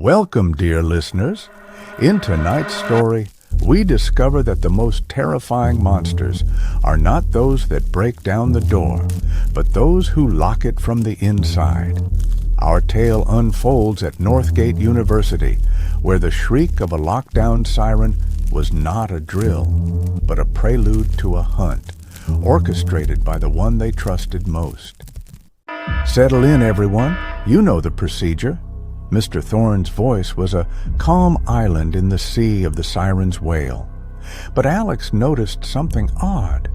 Welcome, dear listeners. In tonight's story, we discover that the most terrifying monsters are not those that break down the door, but those who lock it from the inside. Our tale unfolds at Northgate University, where the shriek of a lockdown siren was not a drill, but a prelude to a hunt, orchestrated by the one they trusted most. Settle in, everyone. You know the procedure. Mr. Thorne's voice was a calm island in the sea of the siren's wail. But Alex noticed something odd.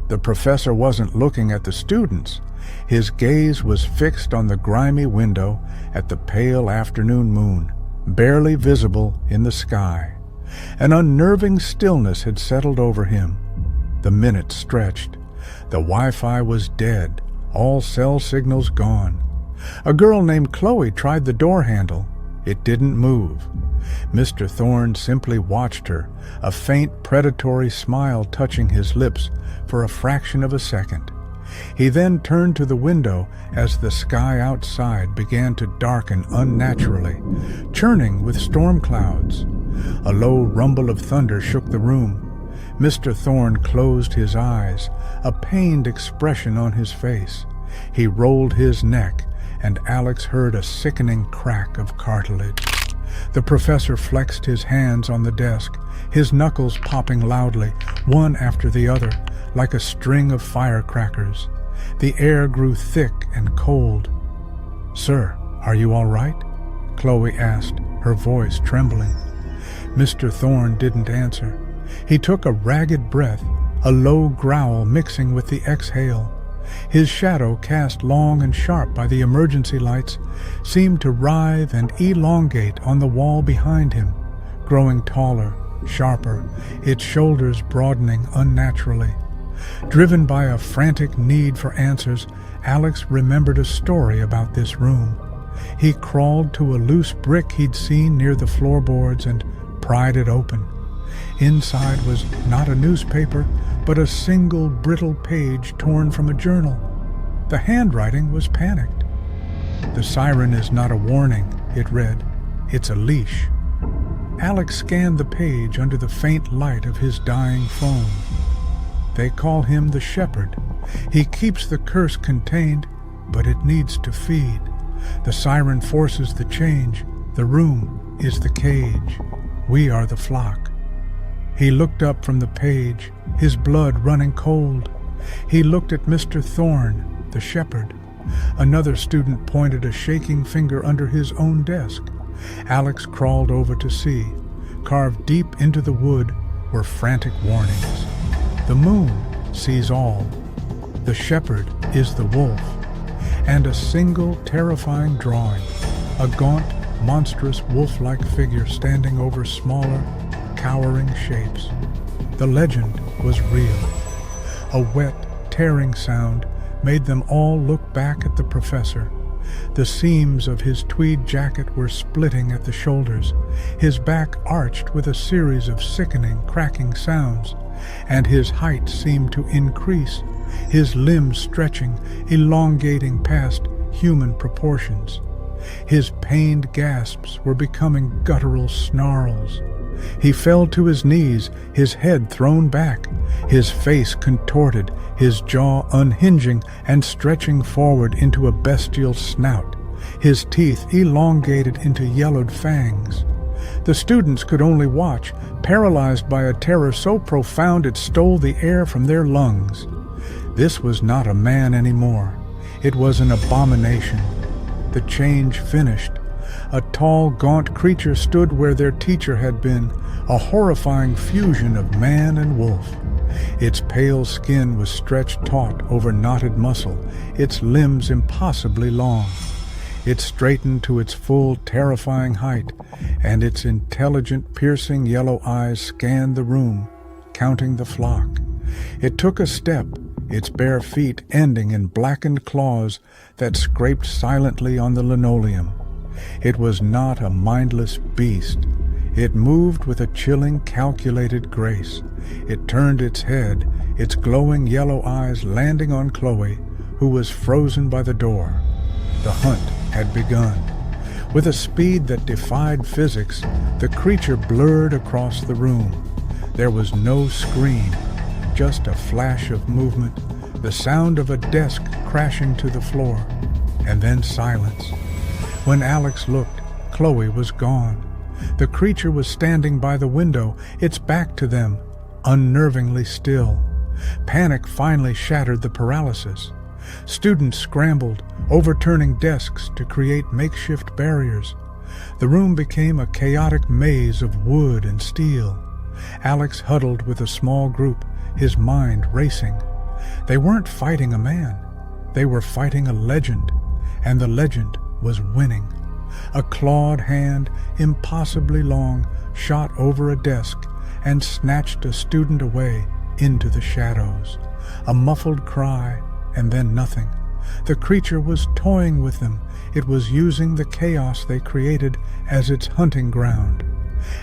The professor wasn't looking at the students. His gaze was fixed on the grimy window at the pale afternoon moon, barely visible in the sky. An unnerving stillness had settled over him. The minutes stretched. The Wi-Fi was dead, all cell signals gone. A girl named Chloe tried the door handle. It didn't move. Mr. Thorne simply watched her, a faint predatory smile touching his lips for a fraction of a second. He then turned to the window as the sky outside began to darken unnaturally, churning with storm clouds. A low rumble of thunder shook the room. Mr. Thorne closed his eyes, a pained expression on his face. He rolled his neck, and Alex heard a sickening crack of cartilage. The professor flexed his hands on the desk, his knuckles popping loudly, one after the other, like a string of firecrackers. The air grew thick and cold. "Sir, are you all right?" Chloe asked, her voice trembling. Mr. Thorne didn't answer. He took a ragged breath, a low growl mixing with the exhale. His shadow, cast long and sharp by the emergency lights, seemed to writhe and elongate on the wall behind him, growing taller, sharper, its shoulders broadening unnaturally. Driven by a frantic need for answers, Alex remembered a story about this room. He crawled to a loose brick he'd seen near the floorboards and pried it open. Inside was not a newspaper, but a single brittle page torn from a journal. The handwriting was panicked. "The siren is not a warning," it read. "It's a leash." Alex scanned the page under the faint light of his dying phone. "They call him the shepherd. He keeps the curse contained, but it needs to feed. The siren forces the change. The room is the cage. We are the flock." He looked up from the page, his blood running cold. He looked at Mr. Thorne, the shepherd. Another student pointed a shaking finger under his own desk. Alex crawled over to see. Carved deep into the wood were frantic warnings. The moon sees all. The shepherd is the wolf. And a single terrifying drawing, a gaunt, monstrous wolf-like figure standing over smaller, cowering shapes. The legend was real. A wet, tearing sound made them all look back at the professor. The seams of his tweed jacket were splitting at the shoulders, his back arched with a series of sickening, cracking sounds, and his height seemed to increase, his limbs stretching, elongating past human proportions. His pained gasps were becoming guttural snarls. He fell to his knees, his head thrown back, his face contorted, his jaw unhinging and stretching forward into a bestial snout, his teeth elongated into yellowed fangs. The students could only watch, paralyzed by a terror so profound it stole the air from their lungs. This was not a man anymore. It was an abomination. The change finished. A tall, gaunt creature stood where their teacher had been, a horrifying fusion of man and wolf. Its pale skin was stretched taut over knotted muscle, its limbs impossibly long. It straightened to its full, terrifying height, and its intelligent, piercing yellow eyes scanned the room, counting the flock. It took a step, its bare feet ending in blackened claws that scraped silently on the linoleum. It was not a mindless beast. It moved with a chilling, calculated grace. It turned its head, its glowing yellow eyes landing on Chloe, who was frozen by the door. The hunt had begun. With a speed that defied physics, the creature blurred across the room. There was no scream, just a flash of movement, the sound of a desk crashing to the floor, and then silence. When Alex looked, Chloe was gone. The creature was standing by the window, its back to them, unnervingly still. Panic finally shattered the paralysis. Students scrambled, overturning desks to create makeshift barriers. The room became a chaotic maze of wood and steel. Alex huddled with a small group, his mind racing. They weren't fighting a man. They were fighting a legend, and the legend was winning. A clawed hand, impossibly long, shot over a desk and snatched a student away into the shadows. A muffled cry, and then nothing. The creature was toying with them. It was using the chaos they created as its hunting ground.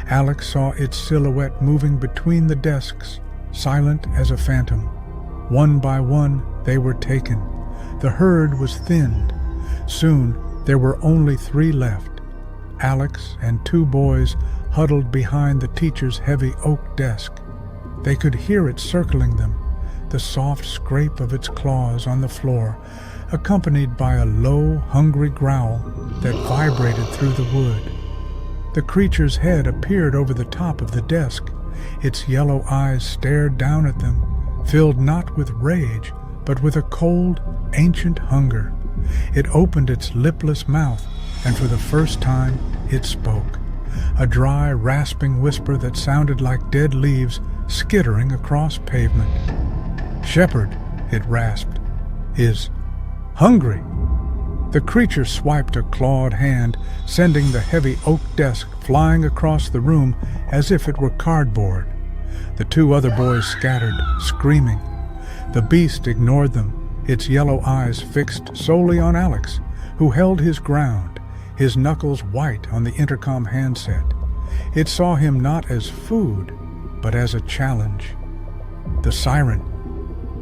Alex saw its silhouette moving between the desks, silent as a phantom. One by one, they were taken. The herd was thinned. Soon, there were only 3 left. Alex and 2 boys huddled behind the teacher's heavy oak desk. They could hear it circling them, the soft scrape of its claws on the floor, accompanied by a low, hungry growl that vibrated through the wood. The creature's head appeared over the top of the desk. Its yellow eyes stared down at them, filled not with rage, but with a cold, ancient hunger. It opened its lipless mouth, and for the first time it spoke. A dry, rasping whisper that sounded like dead leaves skittering across pavement. "Shepherd," it rasped, "is hungry." The creature swiped a clawed hand, sending the heavy oak desk flying across the room as if it were cardboard. The 2 other boys scattered, screaming. The beast ignored them, its yellow eyes fixed solely on Alex, who held his ground, his knuckles white on the intercom handset. It saw him not as food, but as a challenge. "The siren,"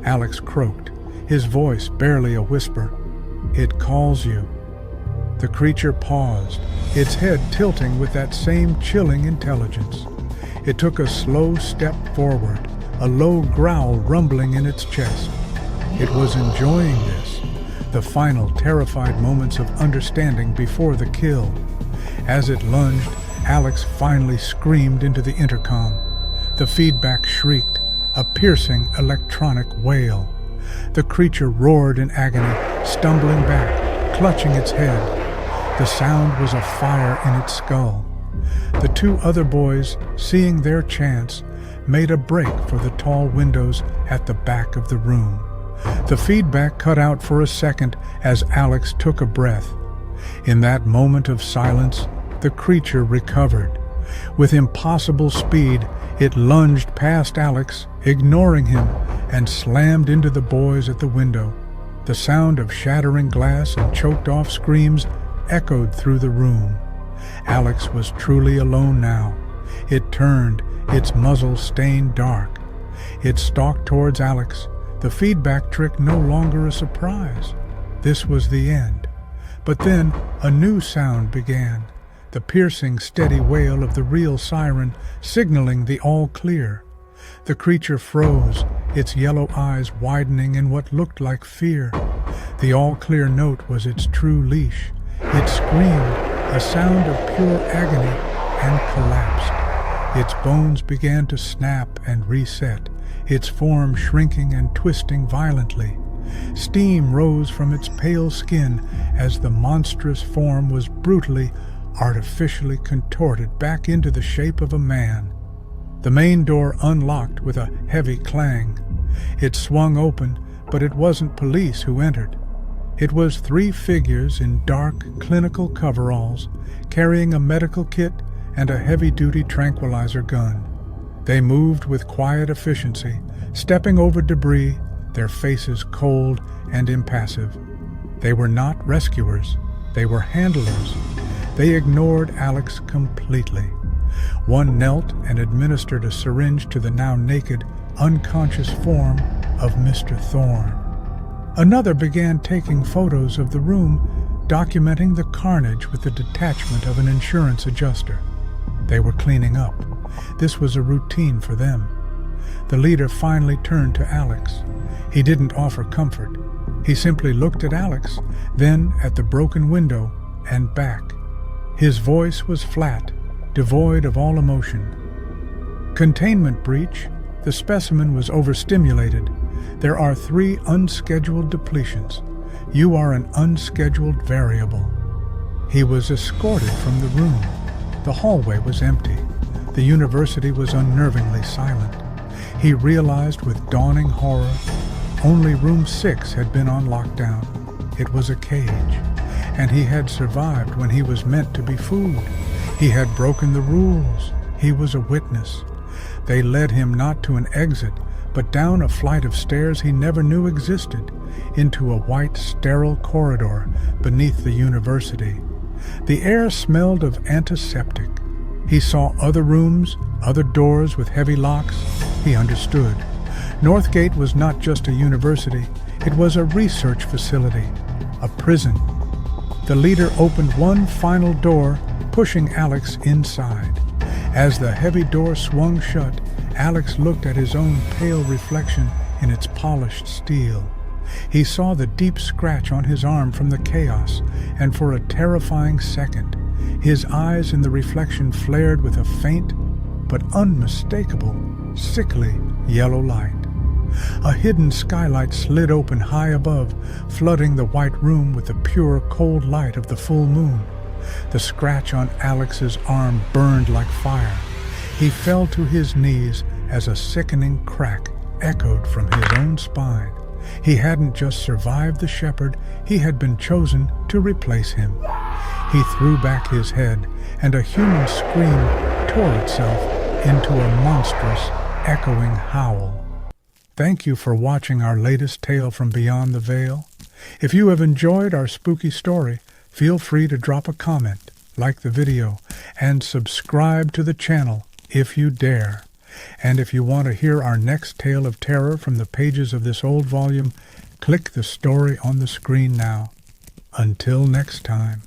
Alex croaked, his voice barely a whisper. "It calls you." The creature paused, its head tilting with that same chilling intelligence. It took a slow step forward, a low growl rumbling in its chest. It was enjoying this, the final terrified moments of understanding before the kill. As it lunged, Alex finally screamed into the intercom. The feedback shrieked, a piercing electronic wail. The creature roared in agony, stumbling back, clutching its head. The sound was a fire in its skull. The 2 other boys, seeing their chance, made a break for the tall windows at the back of the room. The feedback cut out for a second as Alex took a breath. In that moment of silence, the creature recovered. With impossible speed, it lunged past Alex, ignoring him, and slammed into the boys at the window. The sound of shattering glass and choked-off screams echoed through the room. Alex was truly alone now. It turned, its muzzle stained dark. It stalked towards Alex, the feedback trick no longer a surprise. This was the end. But then a new sound began, the piercing, steady wail of the real siren signaling the all clear. The creature froze, its yellow eyes widening in what looked like fear. The all clear note was its true leash. It screamed, a sound of pure agony, and collapsed. Its bones began to snap and reset, its form shrinking and twisting violently. Steam rose from its pale skin as the monstrous form was brutally, artificially contorted back into the shape of a man. The main door unlocked with a heavy clang. It swung open, but it wasn't police who entered. It was 3 figures in dark, clinical coveralls, carrying a medical kit and a heavy-duty tranquilizer gun. They moved with quiet efficiency, stepping over debris, their faces cold and impassive. They were not rescuers. They were handlers. They ignored Alex completely. One knelt and administered a syringe to the now naked, unconscious form of Mr. Thorne. Another began taking photos of the room, documenting the carnage with the detachment of an insurance adjuster. They were cleaning up. This was a routine for them. The leader finally turned to Alex. He didn't offer comfort. He simply looked at Alex, then at the broken window and back. His voice was flat, devoid of all emotion. Containment breach. The specimen was overstimulated. There are 3 unscheduled depletions. You are an unscheduled variable. He was escorted from the room. The hallway was empty. The university was unnervingly silent. He realized with dawning horror, only room 6 had been on lockdown. It was a cage, and he had survived when he was meant to be food. He had broken the rules. He was a witness. They led him not to an exit, but down a flight of stairs he never knew existed, into a white, sterile corridor beneath the university. The air smelled of antiseptic. He saw other rooms, other doors with heavy locks. He understood. Northgate was not just a university, it was a research facility, a prison. The leader opened one final door, pushing Alex inside. As the heavy door swung shut, Alex looked at his own pale reflection in its polished steel. He saw the deep scratch on his arm from the chaos, and for a terrifying second, his eyes in the reflection flared with a faint but unmistakable, sickly yellow light. A hidden skylight slid open high above, flooding the white room with the pure, cold light of the full moon. The scratch on Alex's arm burned like fire. He fell to his knees as a sickening crack echoed from his own spine. He hadn't just survived the shepherd, he had been chosen to replace him. He threw back his head, and a human scream tore itself into a monstrous, echoing howl. Thank you for watching our latest tale from Beyond the Veil. If you have enjoyed our spooky story, feel free to drop a comment, like the video, and subscribe to the channel if you dare. And if you want to hear our next tale of terror from the pages of this old volume, click the story on the screen now. Until next time.